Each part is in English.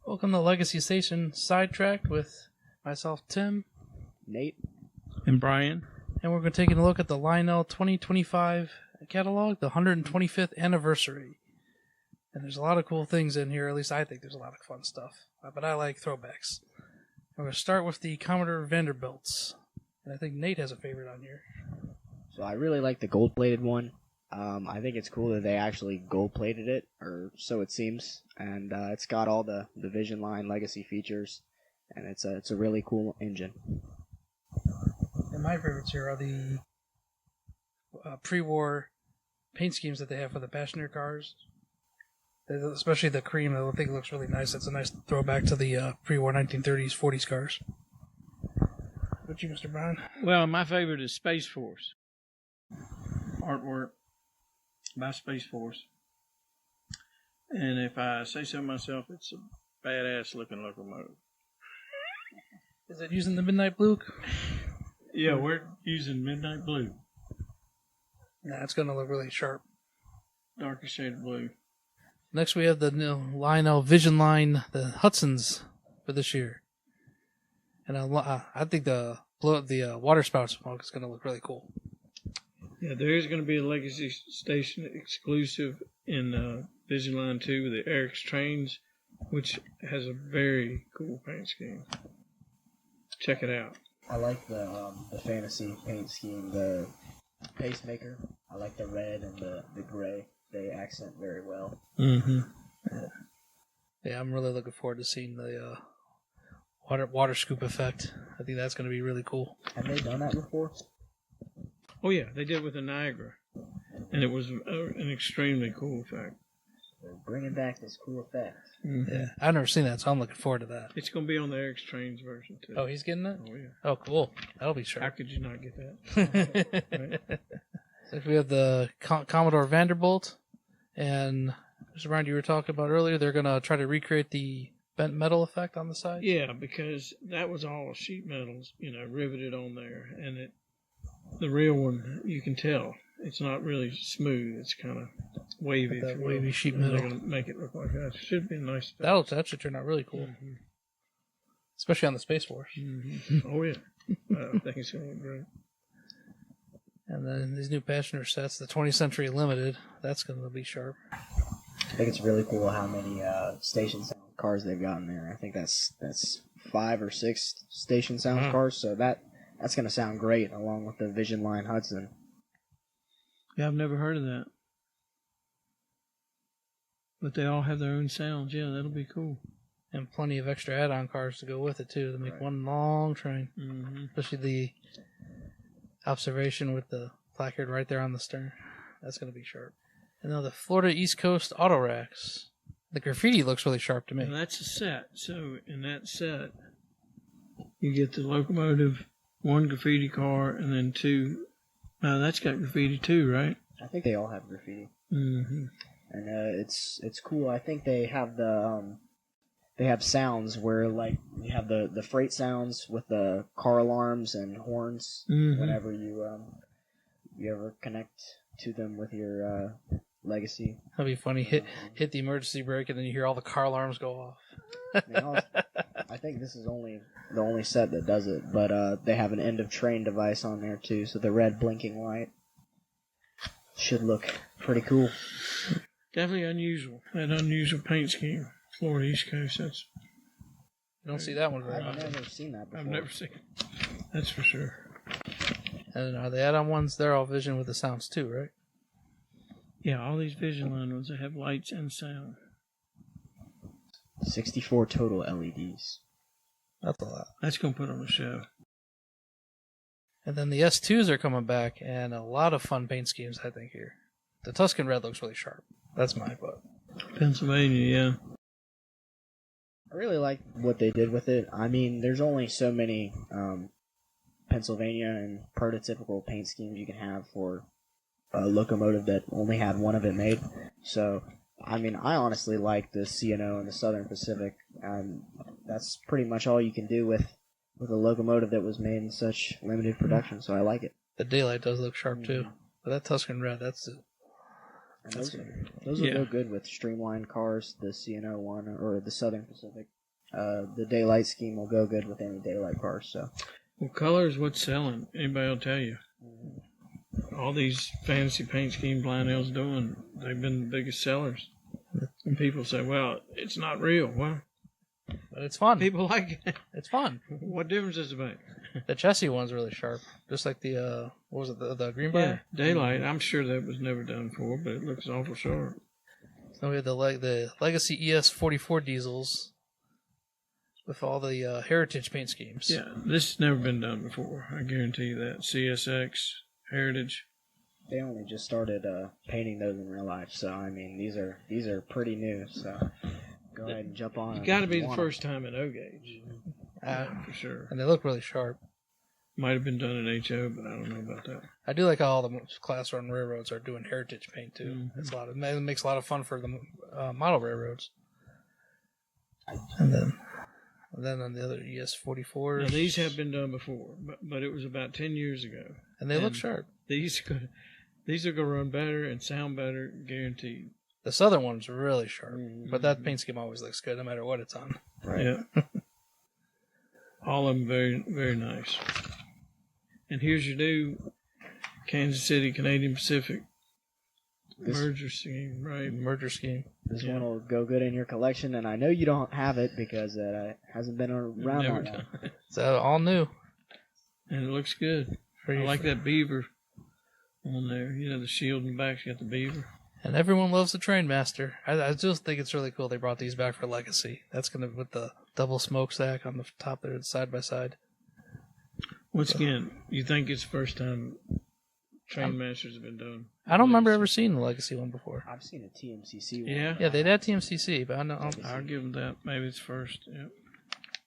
Welcome to Legacy Station Sidetracked with myself, Tim, Nate, and Brian. And we're going to take a look at the Lionel 2025 catalog, the 125th anniversary. And there's a lot of cool things in here, at least I think there's a lot of fun stuff. But I like throwbacks. We're going to start with the Commodore Vanderbilts. And I think Nate has a favorite on here. So I really like the gold-plated one. I think it's cool that they actually gold-plated it, or so it seems. And it's got all the Visionline legacy features, and it's a really cool engine. And my favorites here are the pre-war paint schemes that they have for the passenger cars. Especially the cream, I think it looks really nice. It's a nice throwback to the pre-war 1930s, 40s cars. What you, Mr. Brown? Well, my favorite is Space Force. Artwork by Space Force. And if I say so myself, it's a badass looking locomotive. Is it using the midnight blue? Yeah, we're using midnight blue. Nah, it's going to look really sharp. Darker shade of blue. Next we have the new Lionel Visionline, the Hudsons for this year. And I think the water spout smoke is going to look really cool. Yeah, there is going to be a Legacy Station exclusive in Visionline 2 with the Eric's Trains, which has a very cool paint scheme. Check it out. I like the fantasy paint scheme, the pacemaker. I like the red and the gray. They accent very well. Mm-hmm. Yeah, I'm really looking forward to seeing the water scoop effect. I think that's going to be really cool. Have they done that before? Oh, yeah, they did with the Niagara, and it was an extremely cool effect. They're bringing back this cool effect. Mm-hmm. Yeah, I've never seen that, so I'm looking forward to that. It's going to be on the Eric's Trains version, too. Oh, he's getting it? Oh, yeah. Oh, cool. That'll be sharp. How could you not get that? Right? So we have the Commodore Vanderbilt, and Mr. Brown, you were talking about earlier, they're going to try to recreate the bent metal effect on the side? Yeah, because that was all sheet metals, riveted on there, and the real one, you can tell, it's not really smooth. It's kind of wavy. That wavy sheet metal. They're going to make it look like that. It should be a nice effect. That should turn out really cool. Mm-hmm. Especially on the Space Force. Mm-hmm. Oh, yeah. I think it's going to look great. And then these new passenger sets, the 20th Century Limited, that's going to be sharp. I think it's really cool how many station sound cars they've got in there. I think that's 5 or 6 station sound cars, so that's going to sound great along with the Visionline Hudson. Yeah, I've never heard of that. But they all have their own sounds. Yeah, that'll be cool. And plenty of extra add-on cars to go with it, too, to make one long train. Mm-hmm. Especially the observation with the placard right there on the stern. That's going to be sharp. And now the Florida East Coast auto racks. The graffiti looks really sharp to me. And that's a set. So in that set, you get the locomotive, 1 graffiti car, and then 2. Now that's got graffiti too, right? I think they all have graffiti. Mm-hmm. And it's cool. I think they have they have sounds where, like, you have the freight sounds with the car alarms and horns. Mm-hmm. Whenever you ever connect to them with your Legacy. That'd be funny. Hit the emergency brake and then you hear all the car alarms go off. I think this is the only set that does it, but they have an end of train device on there too, so the red blinking light should look pretty cool. Definitely unusual. An unusual paint scheme. Florida East Coast, you don't see that one very much. I've never seen that before. I've never seen it. That's for sure. And are the add-on ones, they're all vision with the sounds too, right? Yeah, all these Visionline ones, they have lights and sound. 64 total LEDs. That's a lot. That's going to put on a show. And then the S2s are coming back, and a lot of fun paint schemes, I think, here. The Tuscan Red looks really sharp. That's my vote. Pennsylvania, yeah. I really like what they did with it. I mean, there's only so many Pennsylvania and prototypical paint schemes you can have for a locomotive that only had one of it made. So, I mean, I honestly like the C&O and the Southern Pacific, and that's pretty much all you can do with a locomotive that was made in such limited production, so I like it. The daylight does look sharp, too. But that Tuscan Red, that's it. Those will go good with Streamline cars, the C&O one, or the Southern Pacific. the daylight scheme will go good with any daylight cars. So, Well, color is what's selling. Anybody will tell you. All these fantasy paint schemes Lionel's doing, they've been the biggest sellers. And people say, well, it's not real. Well, But it's fun. people like it. It's fun. What difference does it make? The Chessie one's really sharp. Just like the, what was it, the green bar? Daylight. I'm sure that was never done before, but it looks awful sharp. Then we have the Legacy ES44 diesels with all the heritage paint schemes. Yeah, this has never been done before. I guarantee you that. CSX, Heritage. they only just started painting those in real life. So, I mean, these are pretty new. So, go ahead and jump on. It's got to be the first time in O-Gauge. For sure. And they look really sharp. Might have been done in HO, but I don't know about that. I do like how all the class run railroads are doing heritage paint too. Mm-hmm. It makes a lot of fun for the model railroads. And then on the other ES44s. Now, these have been done before, but it was about 10 years ago. And they look sharp. These are going to run better and sound better, guaranteed. The southern one's really sharp, but that paint scheme always looks good no matter what it's on. Right. Yeah. All of them very, very nice. And here's your new Kansas City Canadian Pacific merger scheme, right? Merger scheme. This one will go good in your collection, and I know you don't have it because it hasn't been around Never that long. done. So all new. And it looks good. I like that beaver on there. You know, the shield in the back's got the beaver. And everyone loves the Trainmaster. I just think it's really cool they brought these back for Legacy. That's going to, with the double smokestack on the top there, side by side. Once again, you think it's the first time Trainmasters have been done? I don't remember ever seeing the Legacy one before. I've seen a TMCC one. Yeah? Yeah, they'd had TMCC, but I'll give them that. Maybe it's first. Yep.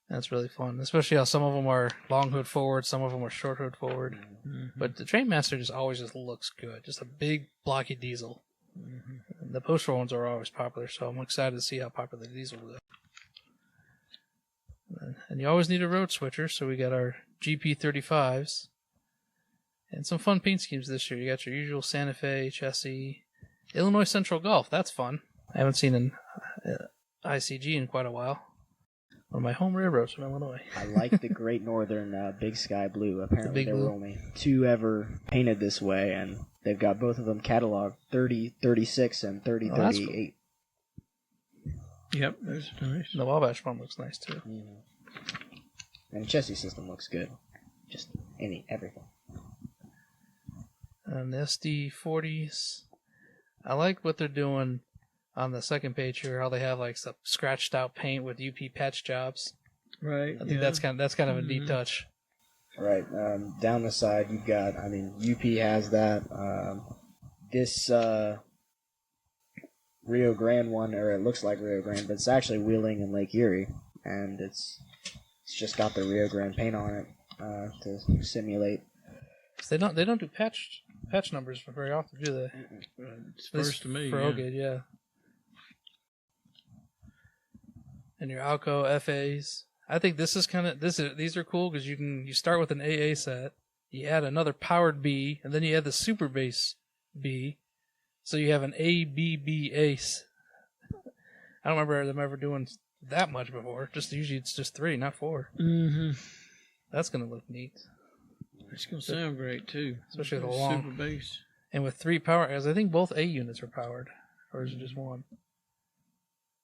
That's really fun, especially how some of them are long hood forward, some of them are short hood forward. Mm-hmm. But the Trainmaster just always looks good. Just a big, blocky diesel. Mm-hmm. The poster ones are always popular, so I'm excited to see how popular the diesel will go. And you always need a road switcher, so we got our GP35s. And some fun paint schemes this year. You got your usual Santa Fe, Chessie, Illinois Central Gulf. That's fun. I haven't seen an ICG in quite a while. One of my home railroads from Illinois. I like the Great Northern Big Sky Blue. Apparently there were only 2 ever painted this way, and they've got both of them cataloged 3036 and 3038. Yep, those are nice. The Wabash one looks nice too. And the chassis system looks good. Just everything. And the SD40s. I like what they're doing on the second page here, how they have like some scratched out paint with UP patch jobs. Right. I think that's kind of a neat touch. Right. Down the side, you've got, UP has that. This Rio Grande one, or it looks like Rio Grande, but it's actually Wheeling and Lake Erie, and it's just got the Rio Grande paint on it to simulate. They don't do patch numbers very often, do they? It's first to me. For O-Gauge, yeah. And your Alco FAs. I think this is these are cool because you start with an AA set, you add another powered B, and then you add the super base B, so you have an ABB ace. I don't remember them ever doing that much before. Usually it's just 3, not 4. Mm-hmm. That's gonna look neat. It's gonna sound great too, especially with the long super bass. And with 3 power, as I think both A units are powered, or is it just one?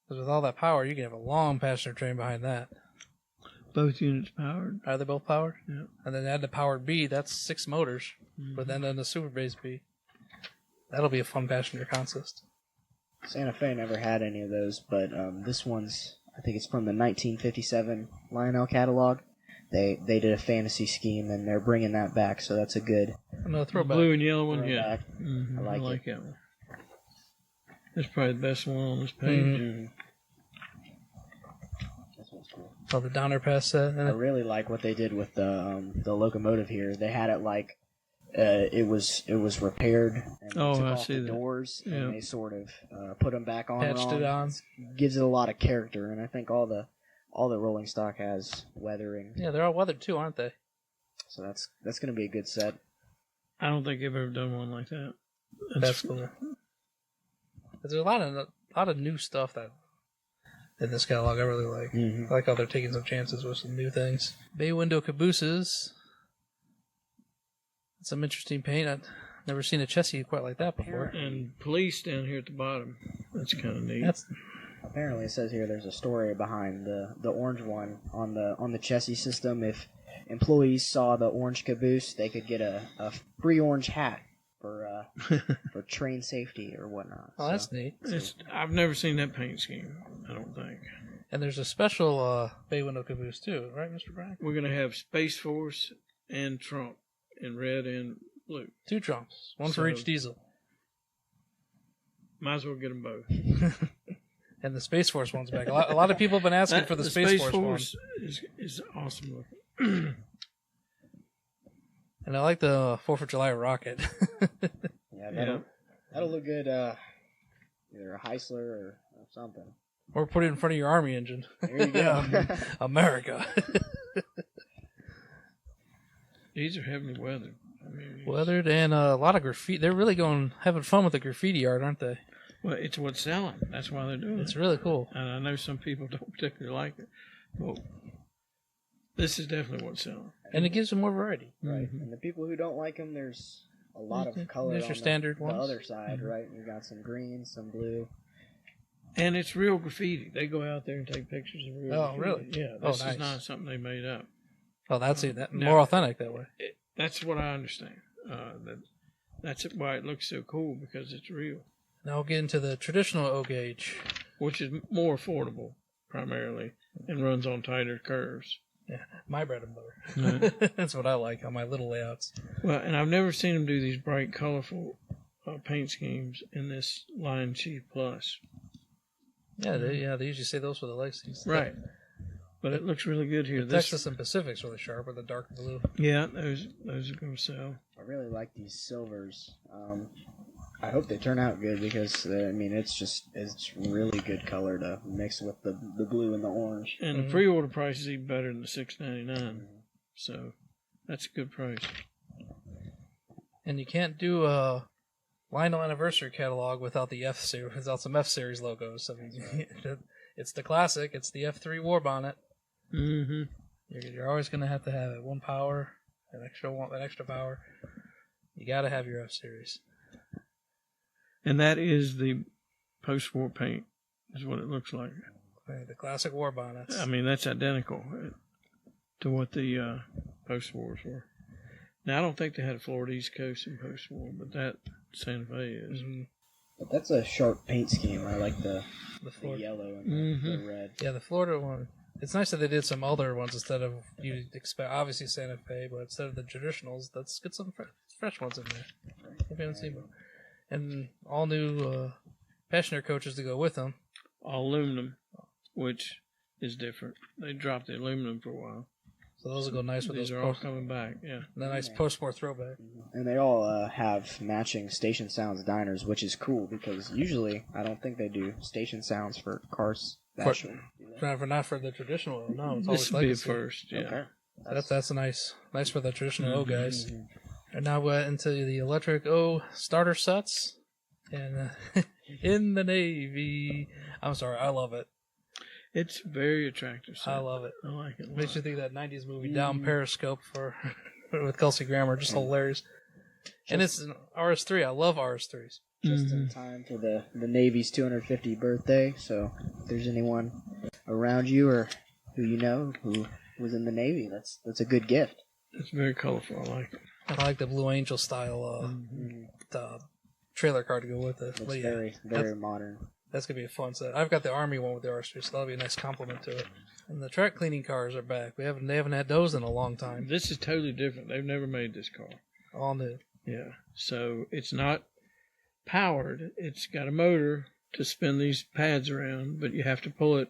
Because with all that power, you can have a long passenger train behind that. Both units powered. Are they both powered? Yeah. And then add the powered B, that's 6 motors. Mm-hmm. But then the super base B. That'll be a fun passenger consist. Santa Fe never had any of those, but this one's, I think it's from the 1957 Lionel catalog. They did a fantasy scheme, and they're bringing that back, so that's a good No, throwback. Blue and yellow one, throwback. yeah. Mm-hmm. I like that one. That's probably the best one on this page. Mm-hmm. This one's cool. Oh, the Donner Pass set. I really like what they did with the locomotive here. They had it like it was repaired and they took off the doors and they sort of put them back on. Patched it on. Gives it a lot of character, and I think all the rolling stock has weathering. Yeah, they're all weathered too, aren't they? So that's going to be a good set. I don't think I've ever done one like that. That's cool. There's a lot of new stuff that in this catalog I really like. I like how they're taking some chances with some new things. Bay window cabooses. Some interesting paint. I've never seen a chassis quite like that before. And police down here at the bottom. That's kind of neat. Apparently, it says here there's a story behind the orange one on the chassis system. If employees saw the orange caboose, they could get a free orange hat for train safety or whatnot. Oh, that's neat. I've never seen that paint scheme, I don't think. And there's a special bay window caboose too, right, Mr. Bryan? We're going to have Space Force and Trump in red and blue. 2 Trumps, one for each diesel. Might as well get them both. And the Space Force one's back. A lot of people have been asking for the Space Force one. Is awesome looking. And I like the 4th of July rocket. That'll look good. Either a Heisler or something. Or put it in front of your Army engine. There you go. America. These are heavily weathered. Weathered and a lot of graffiti. They're really having fun with the graffiti art, aren't they? Well, it's what's selling. That's why they're doing it. It's really cool. And I know some people don't particularly like it. Well, this is definitely what's selling. And it gives them more variety. Right. And the people who don't like them, there's a lot of color There's on your standard ones. The other side, right? You got some green, some blue. And it's real graffiti. They go out there and take pictures of real graffiti. Really? Yeah. This is not something they made up. Oh, that's more authentic that way. That's what I understand. That's why it looks so cool, because it's real. Now we'll get into the traditional O gauge, which is more affordable primarily and runs on tighter curves. Yeah, my bread and butter. Right. That's what I like on my little layouts. Well, and I've never seen them do these bright, colorful paint schemes in this LionChief Plus. Yeah, they usually say those for the Lexingtons. Right. But it looks really good here. The Texas and Pacific's really sharp with the dark blue. Yeah, those are going to sell. I really like these silvers. I hope they turn out good because it's really good color to mix with the blue and the orange. And the pre-order price is even better than the $6.99, so that's a good price. And you can't do a Lionel Anniversary catalog without the F series, without some F series logos. I mean, it's the classic. It's the F3 war bonnet. Mm-hmm. You're always going to have it. 1 power, an extra power. You got to have your F series. And that is the post-war paint, is what it looks like. The classic war bonnets. I mean, that's identical to what the post-wars were. Now, I don't think they had a Florida East Coast in post-war, but that Santa Fe is. Mm-hmm. But that's a sharp paint scheme. I like the yellow and the red. Yeah, the Florida one. It's nice that they did some other ones instead of, you'd expect, obviously Santa Fe, but instead of the traditionals, let's get some fresh ones in there. If you haven't seen them. And all new passenger coaches to go with them. All aluminum, which is different. They dropped the aluminum for a while. So those will go nice with those. These are all coming back, yeah. The nice post-war throwback. And they all have matching Station Sounds diners, which is cool because usually I don't think they do Station Sounds for cars. Not for the traditional. No, it's this always would be legacy. a first, yeah. Okay. That's nice for the traditional O guys. And now we're into the electric O starter sets, and in the Navy. I'm sorry, I love it. It's very attractive. I love it. I like it. Makes you think of that '90s movie Down Periscope with Kelsey Grammer, just hilarious. And it's an RS3. I love RS3s. Just in time for the Navy's 250th birthday. So if there's anyone around you or who you know who was in the Navy, that's a good gift. It's very colorful. I like it. I like the Blue Angel style the trailer car to go with it. It's very modern. That's going to be a fun set. I've got the Army one with the RS3, so that'll be a nice compliment to it. And the track cleaning cars are back. They haven't had those in a long time. This is totally different. They've never made this car. All new. Yeah. So it's not powered. It's got a motor to spin these pads around, but you have to pull it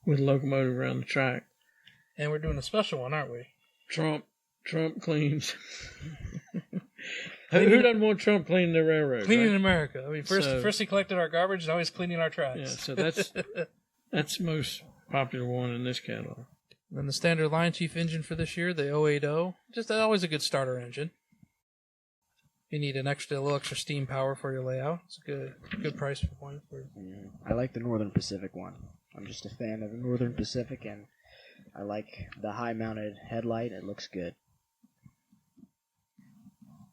with a locomotive around the track. And we're doing a special one, aren't we? Trump cleans. Who doesn't want Trump cleaning the railroad? Cleaning America. I mean, first he collected our garbage, now he's cleaning our tracks. Yeah, so that's the most popular one in this catalog. Then the standard LionChief engine for this year, the 080. Just always a good starter engine. You need a little extra steam power for your layout. It's a good price point. I like the Northern Pacific one. I'm just a fan of the Northern Pacific, and I like the high-mounted headlight. It looks good.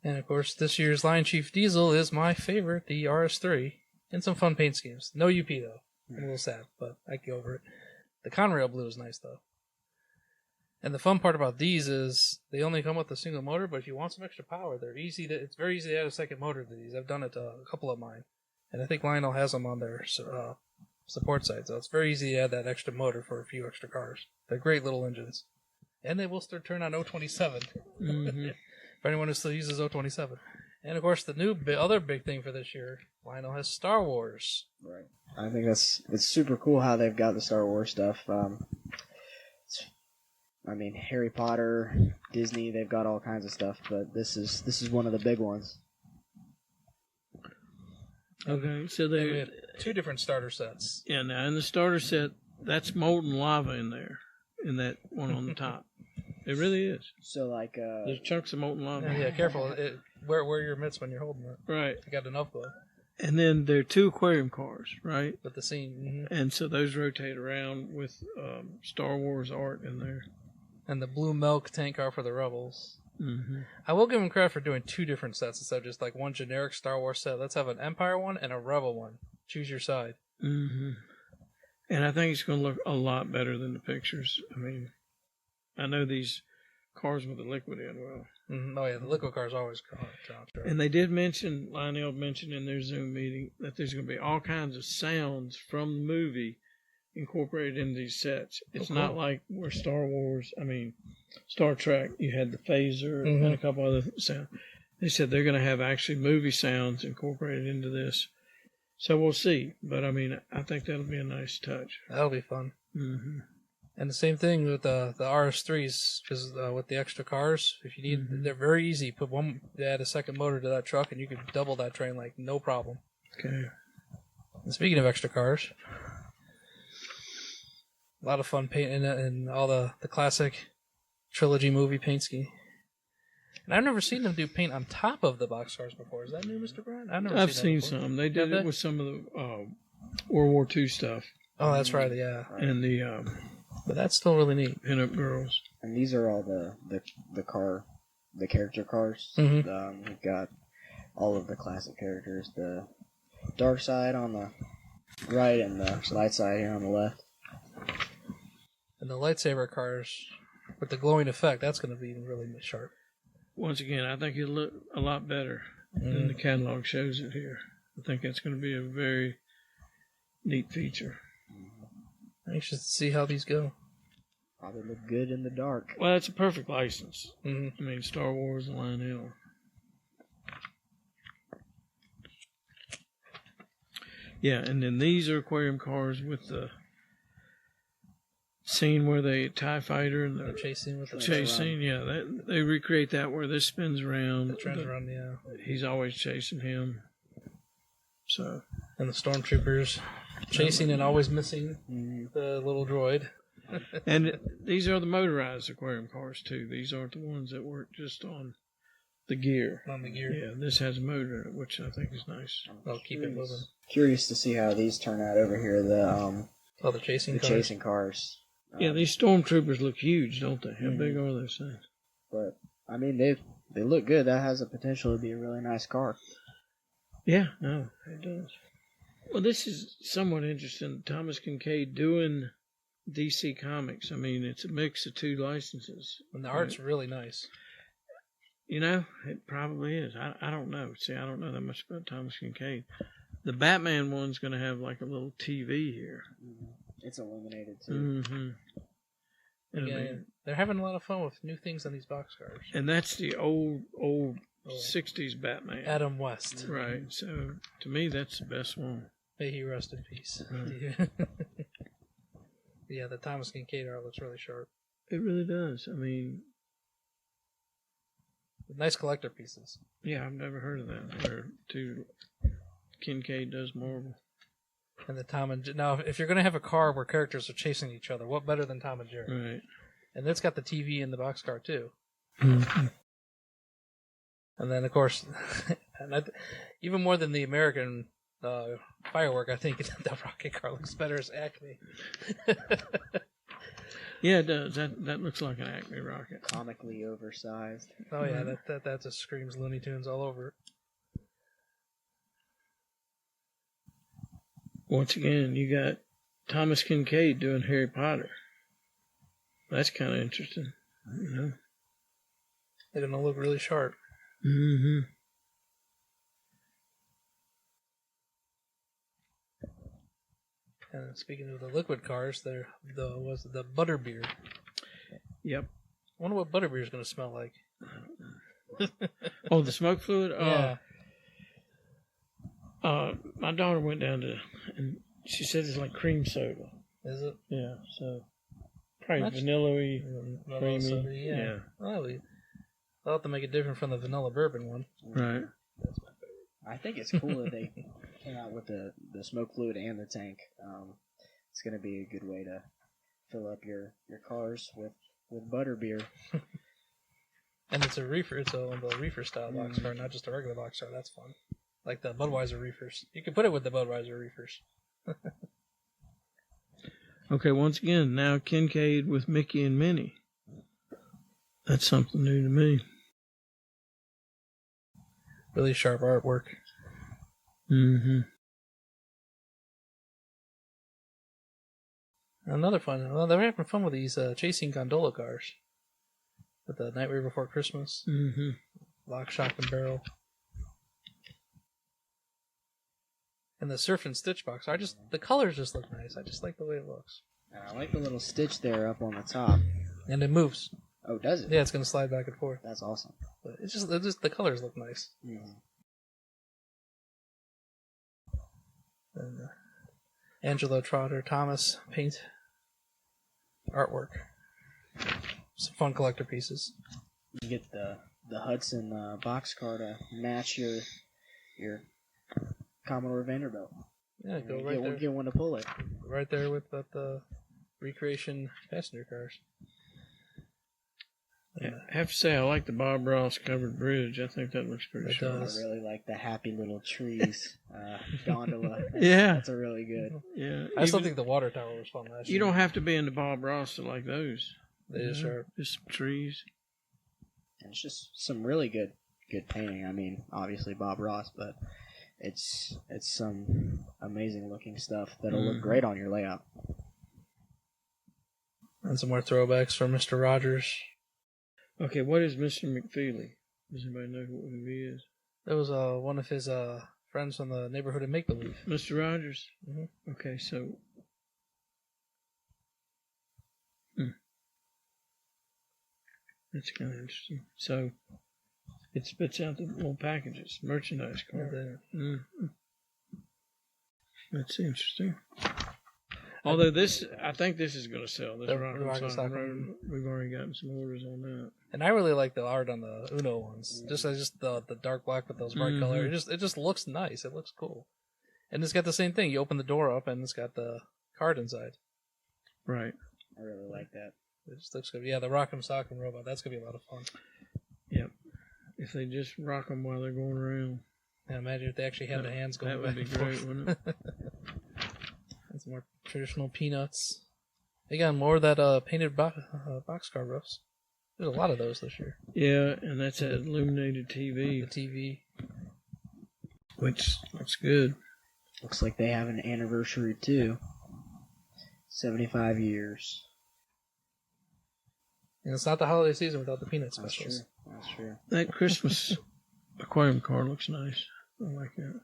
And of course, this year's LionChief diesel is my favorite, the RS3, and some fun paint schemes. No UP though. I'm a little sad, but I can get over it. The Conrail blue is nice though. And the fun part about these is they only come with a single motor, but if you want some extra power, it's very easy to add a second motor to these. I've done it to a couple of mine. And I think Lionel has them on their support site, so it's very easy to add that extra motor for a few extra cars. They're great little engines. And they will start turn on 027. Mm-hmm. For anyone who still uses 027. And of course, the other big thing for this year, Lionel has Star Wars. Right. I think it's super cool how they've got the Star Wars stuff. Harry Potter, Disney, they've got all kinds of stuff, but this is one of the big ones. Okay, so we have 2 different starter sets. Yeah, now in the starter set, that's molten lava in there, in that one on the top. It really is. So there's chunks of molten lava. Yeah, careful. Wear your mitts when you're holding it. Right. I got enough glove. And then there are 2 aquarium cars, right? With the scene. Mm-hmm. And so those rotate around with Star Wars art in there. And the blue milk tank car for the Rebels. Mm-hmm. I will give them credit for doing 2 different sets instead of just like one generic Star Wars set. Let's have an Empire one and a Rebel one. Choose your side. Mm-hmm. And I think it's going to look a lot better than the pictures. I mean, I know these cars with the liquid in well. Mm-hmm. Oh yeah, the liquid cars always count. Sure. And they did mention, Lionel mentioned in their Zoom meeting, that there's going to be all kinds of sounds from the movie incorporated in these sets. It's not like where Star Trek, you had the phaser and a couple other sounds. They said they're going to have actually movie sounds incorporated into this. So we'll see. But I mean, I think that'll be a nice touch. That'll be fun. Mm-hmm. And the same thing with the RS3s, because with the extra cars, if you need, they're very easy. Add a second motor to that truck, and you can double that train like no problem. Okay. And speaking of extra cars, a lot of fun paint and all the classic trilogy movie paint scheme. And I've never seen them do paint on top of the boxcars before. Is that new, Mr. Bryan? I've seen some. They did it with some of the World War II stuff. Oh, that's right. Yeah. And the but that's still really neat. Pinup girls. And these are all the character cars. Mm-hmm. We've got all of the classic characters. The dark side on the right and the light side here on the left. And the lightsaber cars with the glowing effect, that's going to be really sharp. Once again, I think it'll look a lot better than the catalog shows it here. I think that's going to be a very neat feature. Anxious to see how these go. Probably look good in the dark. Well, it's a perfect license. Mm-hmm. I mean, Star Wars and Lionel. Yeah, and then these are aquarium cars with the scene where they TIE fighter and the chase scene with the chase scene. Yeah, they recreate that where this spins around. The trends around, yeah. He's always chasing him. So. And the stormtroopers chasing and always missing the little droid. And these are the motorized aquarium cars too. These aren't the ones that work just on the gear. On the gear. Yeah, this has a motor in it, which I think is nice. I'll keep it moving. Curious to see how these turn out over here. The chasing cars. Yeah, these stormtroopers look huge, don't they? How big are those things? But I mean, they look good. That has the potential to be a really nice car. Yeah, no, it does. Well, this is somewhat interesting. Thomas Kincaid doing DC Comics. I mean, it's a mix of 2 licenses. And the art's really nice. You know, it probably is. I don't know. See, I don't know that much about Thomas Kincaid. The Batman one's going to have like a little TV here. It's illuminated too. Mm-hmm. And they're having a lot of fun with new things on these boxcars. And that's the old 60s Batman. Adam West. Right. So, to me, that's the best one. May he rest in peace. Right. Yeah, the Thomas Kincaid art looks really sharp. It really does. I mean... Nice collector pieces. Yeah, I've never heard of that. Where Kincaid does Marvel. And the Tom and now, if you're going to have a car where characters are chasing each other, what better than Tom and Jerry? Right. And it's got the TV in the boxcar too. Mm-hmm. And then, of course, even more than the American Firework, I think the rocket car looks better as Acme. Yeah, it does. That looks like an Acme rocket. Comically oversized. Oh yeah, that just screams Looney Tunes all over it. Once again, you got Thomas Kincaid doing Harry Potter. That's kind of interesting. You know? They're gonna look really sharp. Mm-hmm. And speaking of the liquid cars, they're the butterbeer. Yep. I wonder what butterbeer is going to smell like. Oh, the smoke fluid? Yeah. My daughter went down to, and she said it's like cream soda. Is it? Yeah, so probably vanilla-y, creamy. Soda, yeah. Well, I'll have to make it different from the vanilla bourbon one. Right. I think it's cool that they came out with the smoke fluid and the tank. It's going to be a good way to fill up your cars with butterbeer. And it's a reefer. It's a reefer style boxcar, not just a regular boxcar. That's fun. Like the Budweiser reefers. You can put it with the Budweiser reefers. Okay, once again, now Kincaid with Mickey and Minnie. That's something new to me. Really sharp artwork. Mm-hmm. Another fun. Well, they're having fun with these chasing gondola cars. With the Nightmare Before Christmas. Mm-hmm. Lock, Shock, and Barrel. And the Surf and Stitch box. The colors just look nice. I just like the way it looks. I like the little stitch there up on the top. And it moves. Oh, does it? Yeah, it's going to slide back and forth. That's awesome. But it's just the colors look nice. Mm-hmm. And Angelo Trotter Thomas paint artwork. Some fun collector pieces. You get the Hudson boxcar to match your Commodore Vanderbilt. Yeah, go right there. Get one to pull it. Right there with the recreation passenger cars. Yeah, I have to say, I like the Bob Ross covered bridge. I think that looks pretty sharp. I really like the happy little trees gondola. Yeah. That's a really good. Yeah. I still think the water tower was fun last year. You don't have to be into Bob Ross to like those. They just are. Just some trees. And it's just some really good painting. I mean, obviously Bob Ross, but it's some amazing looking stuff that'll look great on your layout. And some more throwbacks from Mr. Rogers. Okay, what is Mr. McFeely? Does anybody know who he is? That was one of his friends from the neighborhood of Make Believe. Mr. Rogers? Mm-hmm. Okay, so... That's kind of interesting. So, it spits out the little packages, merchandise card. That's interesting. Although I think this is going to sell. This Rock Sock Road, we've already gotten some orders on that. And I really like the art on the Uno ones. Just the dark black with those bright colors. It just looks nice. It looks cool. And it's got the same thing. You open the door up and it's got the card inside. Right. I really like that. It just looks good. Yeah, the Rock'em Sock'em robot. That's going to be a lot of fun. Yep. If they just rock them while they're going around. Yeah, imagine if they actually had the hands going back and forth. That would be great, wouldn't it? And some more traditional peanuts. They got more of that painted boxcar roofs. There's a lot of those this year. Yeah, and that's that illuminated TV. The TV. Which looks good. Looks like they have an anniversary too. 75 years. And it's not the holiday season without the peanut specials. That's true. That Christmas aquarium car looks nice. I like that.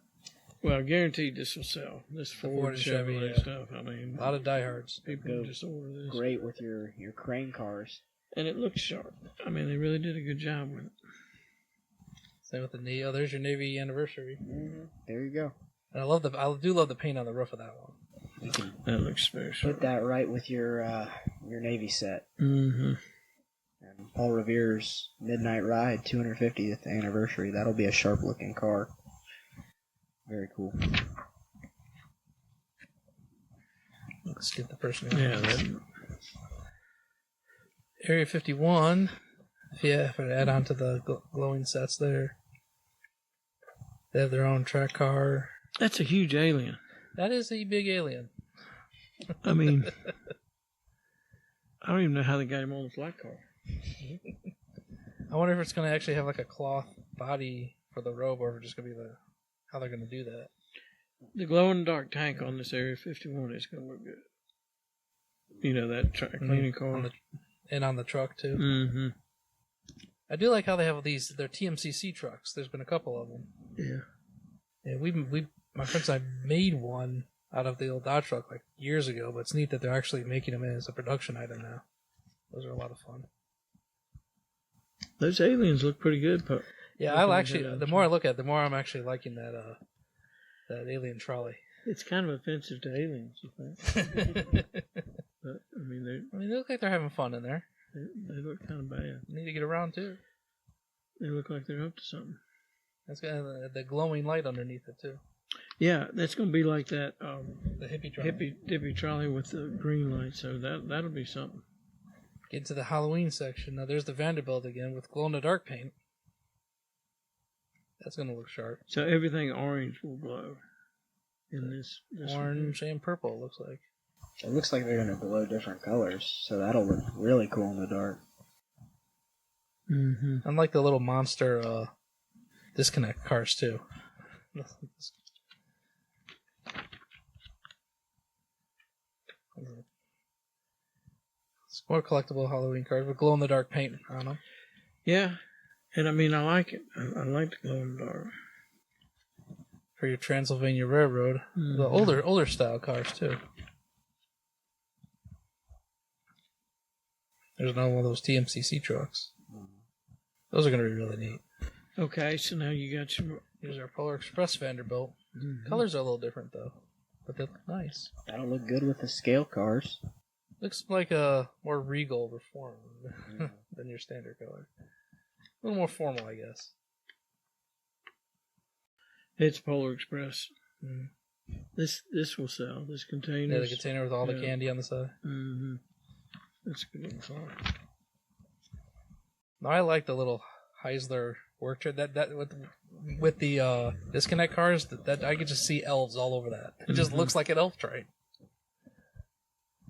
Well, guaranteed this will sell. This Ford and Chevrolet stuff. I mean, a lot of diehards. People just order this. Great with your crane cars. And it looks sharp. I mean, they really did a good job with it. Same with the Neo. There's your Navy anniversary. Mm-hmm. There you go. And I do love the paint on the roof of that one. You can that looks special. Put that right with your Navy set. Mm-hmm. And Paul Revere's Midnight Ride 250th anniversary. That'll be a sharp looking car. Very cool. Let's get the person. Yeah. Area 51. Yeah, for to add on to the glowing sets there. They have their own track car. That's a huge alien. That is a big alien. I mean, I don't even know how they got him on the flat car. I wonder if it's going to actually have like a cloth body for the robe, or if it's just going to be how they're going to do that. The glow-in-the-dark tank on this Area 51 is going to look good. You know, that cleaning car. And on the truck, too. Mm-hmm. I do like how they have they're TMCC trucks. There's been a couple of them. Yeah. Yeah, my friends and I made one out of the old Dodge truck like years ago, but it's neat that they're actually making them as a production item now. Those are a lot of fun. Those aliens look pretty good. Yeah, the more I look at it, the more I'm actually liking that alien trolley. It's kind of offensive to aliens, you think? But, I mean, they look like they're having fun in there. They look kind of bad. They need to get around, too. They look like they're up to something. That's got the glowing light underneath it, too. Yeah, that's going to be like that the hippie trolley. Hippie trolley with the green light, so that'll be something. Get to the Halloween section. Now, there's the Vanderbilt again with glow-in-the-dark paint. That's going to look sharp. So everything orange will glow in this orange and purple, it looks like. It looks like they're going to glow different colors, so that'll look really cool in the dark. Mm-hmm. Unlike the little monster disconnect cars, too. It's more collectible Halloween cars with glow-in-the-dark paint on them. Yeah, and I mean, I like it. I like the glow-in-the-dark. For your Transylvania Railroad. Mm-hmm. The older style cars, too. There's another one of those TMCC trucks. Those are going to be really neat. Okay, so now you got your... Here's our Polar Express Vanderbilt. Mm-hmm. Colors are a little different, though. But they look nice. That'll look good with the scale cars. Looks like a more regal reform than your standard color. A little more formal, I guess. It's Polar Express. Mm-hmm. This will sell. This container. Yeah, the container with all the candy on the side. Mm-hmm. That's a good looking car. No, I like the little Heisler work train. That with the disconnect cars, that I could just see elves all over that. It just looks like an elf train.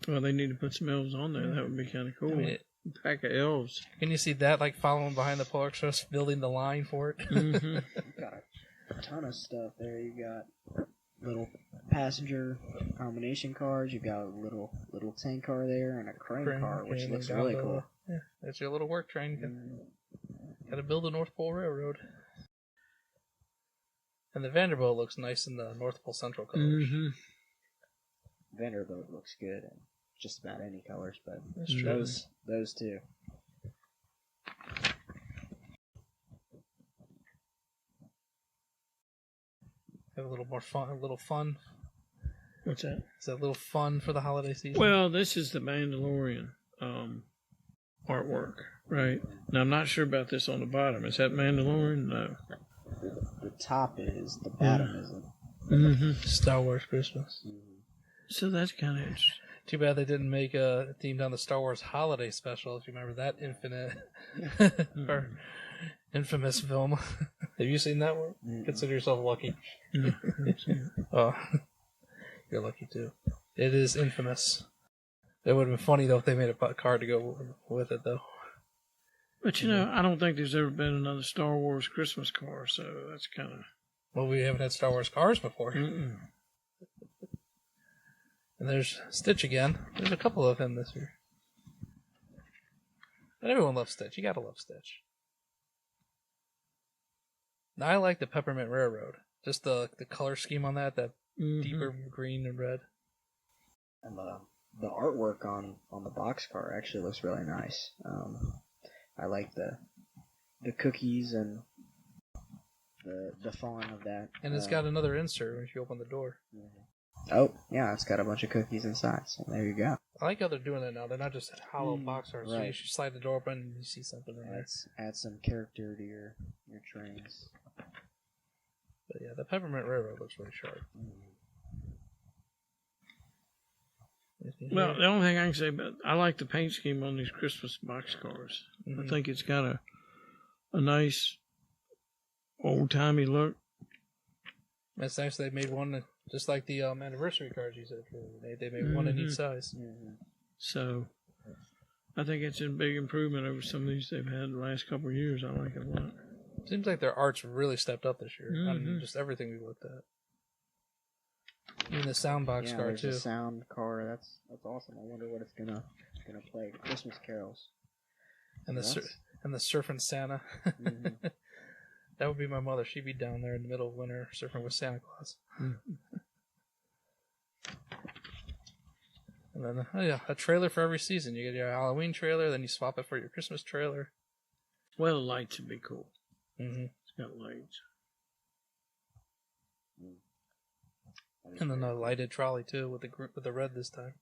Well, they need to put some elves on there. That would be kind of cool. I mean, a pack of elves. Can you see that, like following behind the Polar Express, building the line for it? Mm-hmm. You've got a ton of stuff there. You got little passenger combination cars. You got a little tank car there and a crane car, which looks really cool. Yeah, that's your little work train. Got to build a North Pole Railroad. And the Vanderbilt looks nice in the North Pole Central colors. Mm-hmm. Vanderbilt looks good in just about any colors, but those two. Have a little more fun. A little fun. What's that? Is that a little fun for the holiday season? Well, this is the Mandalorian artwork, right? Now, I'm not sure about this on the bottom. Is that Mandalorian? No. The top is. The bottom isn't. Mm-hmm. Star Wars Christmas. Mm-hmm. So that's kind of interesting. Too bad they didn't make a themed on the Star Wars holiday special, if you remember that or infamous film. Have you seen that one? Mm-hmm. Consider yourself lucky. Oh, you're lucky too. It is infamous. It would have been funny, though, if they made a card to go with it, though. But, you know, I don't think there's ever been another Star Wars Christmas car, so that's kind of... Well, we haven't had Star Wars cars before. Mm-mm. And there's Stitch again. There's a couple of him this year. But everyone loves Stitch. You gotta love Stitch. Now, I like the Peppermint Railroad. Just the color scheme on that deeper green and red. And the artwork on the boxcar actually looks really nice. I like the cookies and the fawn of that. And it's got another insert when you open the door. Oh, yeah, it's got a bunch of cookies inside, so there you go. I like how they're doing that now. They're not just hollow boxcars. So you should slide the door open and you see something in there. Add some character to your trains. But yeah, the Peppermint Railroad looks really sharp. Well, the only thing I can say about I like the paint scheme on these Christmas boxcars. I think it's got a nice old-timey look. It's nice they made one just like the anniversary cards you said. They made one in each size. Mm-hmm. So, I think it's a big improvement over some of these they've had the last couple of years. I like it a lot. Seems like their art's really stepped up this year. I mean, just everything we've looked at. Even the sound box car there's too. A sound car. That's awesome. I wonder what it's gonna play. Christmas carols. And the surfing Santa. Mm-hmm. That would be my mother. She'd be down there in the middle of winter surfing with Santa Claus. And then, a trailer for every season. You get your Halloween trailer, then you swap it for your Christmas trailer. Well, the lights would be cool. Mm-hmm. It's got lights. And then a lighted trolley too with the red this time.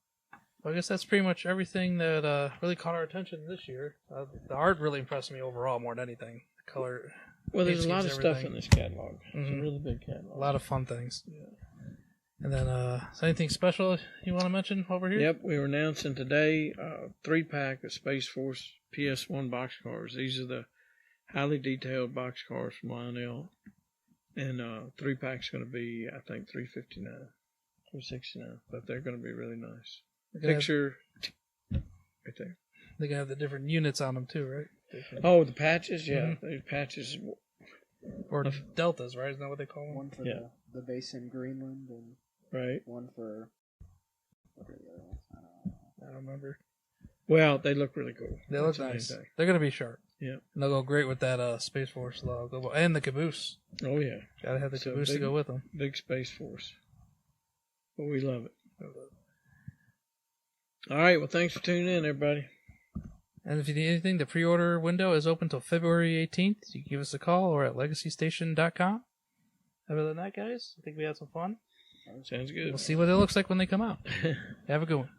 Well, I guess that's pretty much everything that really caught our attention this year. The art really impressed me overall more than anything. The color. Well, there's a lot of stuff in this catalog. It's a really big catalog. A lot of fun things. Yeah. And then, is there anything special you want to mention over here? Yep, we were announcing today a 3-pack of Space Force PS1 boxcars. These are the highly detailed boxcars from Lionel. And 3-pack's going to be, I think, $359 or $69. But they're going to be really nice. Picture right there. They're going to have the different units on them too, right? Oh, the patches? Yeah, the patches. Or deltas, right? Isn't that what they call them? One for the base in Greenland and one for what are the other ones? I don't remember. Well, they look really cool. They look nice. They're going to be sharp. Yeah. And they'll go great with that Space Force logo. And the Caboose. Oh, yeah. Got to have the Caboose to go with them. Big Space Force. But we love it. All right. Well, thanks for tuning in, everybody. And if you need anything, the pre-order window is open until February 18th. You can give us a call or at legacystation.com. Other than that, guys, I think we had some fun. Sounds good. We'll see what it looks like when they come out. Have a good one.